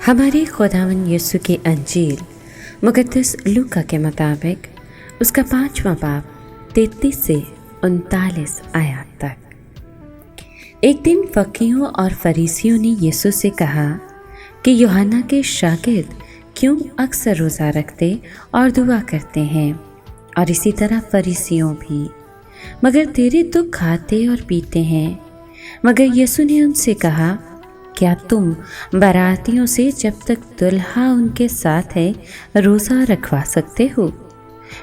ہمارے خداوند یسوع کی انجیل مقدس لوکا کے مطابق اس کا 5واں باب 33 سے 39 آیات تک۔ ایک دن فقیہوں اور فریسیوں نے یسوع سے کہا کہ یوحنا کے شاگرد کیوں اکثر روزہ رکھتے اور دعا کرتے ہیں، اور اسی طرح فریسیوں بھی، مگر تیرے تو کھاتے اور پیتے ہیں۔ مگر یسوع نے ان سے کہا، کیا تم براتیوں سے جب تک دلہا ان کے ساتھ ہے روزہ رکھوا سکتے ہو؟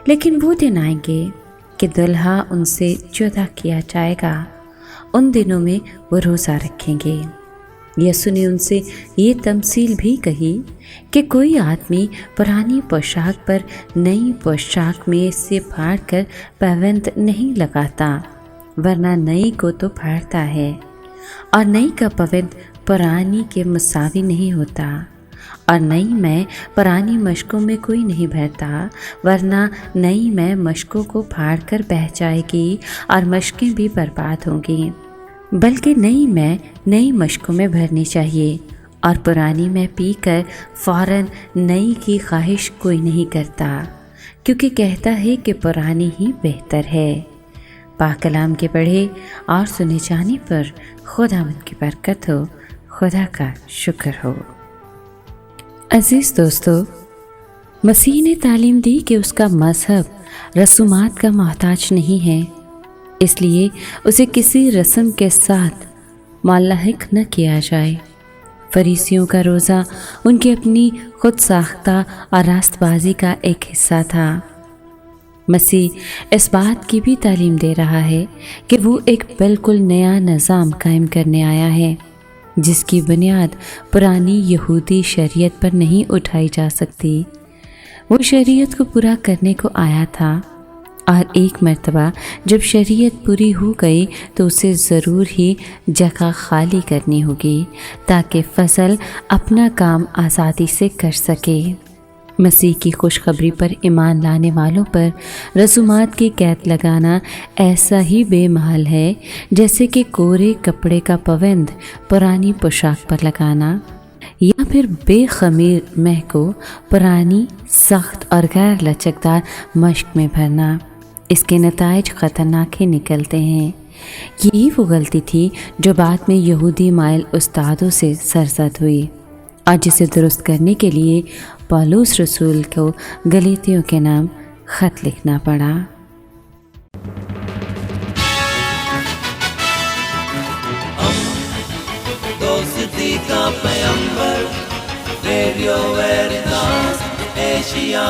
لیکن وہ دن آئیں گے کہ دلہا ان سے جدا کیا جائے گا، ان دنوں میں وہ روزہ رکھیں گے۔ یسوع نے ان سے یہ تمثیل بھی کہی کہ کوئی آدمی پرانی پوشاک پر نئی پوشاک میں سے پھاڑ کر پابند نہیں لگاتا، ورنہ نئی کو تو پھاڑتا ہے، اور نئی کا پابند پرانی کے مساوی نہیں ہوتا، اور نئی میں پرانی مشکوں میں کوئی نہیں بھرتا، ورنہ نئی میں مشکوں کو پھاڑ کر بہہ جائے گی اور مشکیں بھی برباد ہوں گی، بلکہ نئی میں نئی مشکوں میں بھرنی چاہیے، اور پرانی میں پی کر فوراً نئی کی خواہش کوئی نہیں کرتا، کیونکہ کہتا ہے کہ پرانی ہی بہتر ہے۔ پاک کلام کے پڑھے اور سنے جانے پر خداوند کی برکت ہو، خدا کا شکر ہو۔ عزیز دوستو، مسیح نے تعلیم دی کہ اس کا مذہب رسومات کا محتاج نہیں ہے، اس لیے اسے کسی رسم کے ساتھ ملحق نہ کیا جائے۔ فریسیوں کا روزہ ان کی اپنی خود ساختہ اور راست بازی کا ایک حصہ تھا۔ مسیح اس بات کی بھی تعلیم دے رہا ہے کہ وہ ایک بالکل نیا نظام قائم کرنے آیا ہے، جس کی بنیاد پرانی یہودی شریعت پر نہیں اٹھائی جا سکتی۔ وہ شریعت کو پورا کرنے کو آیا تھا، اور ایک مرتبہ جب شریعت پوری ہو گئی تو اسے ضرور ہی جگہ خالی کرنی ہوگی تاکہ فصل اپنا کام آزادی سے کر سکے۔ مسیح کی خوشخبری پر ایمان لانے والوں پر رسومات کی قید لگانا ایسا ہی بے محل ہے جیسے کہ کورے کپڑے کا پابند پرانی پوشاک پر لگانا، یا پھر بے خمیر مہ کو پرانی سخت اور غیر لچکدار مشق میں بھرنا۔ اس کے نتائج خطرناک ہی نکلتے ہیں۔ یہی وہ غلطی تھی جو بعد میں یہودی مائل استادوں سے سرزد ہوئی، اور جسے درست کرنے کے لیے پولس رسول کو گلاطیوں کے نام خط لکھنا پڑا۔ دوستی کا پیمبر، ریڈیو ویریتاس ایشیا۔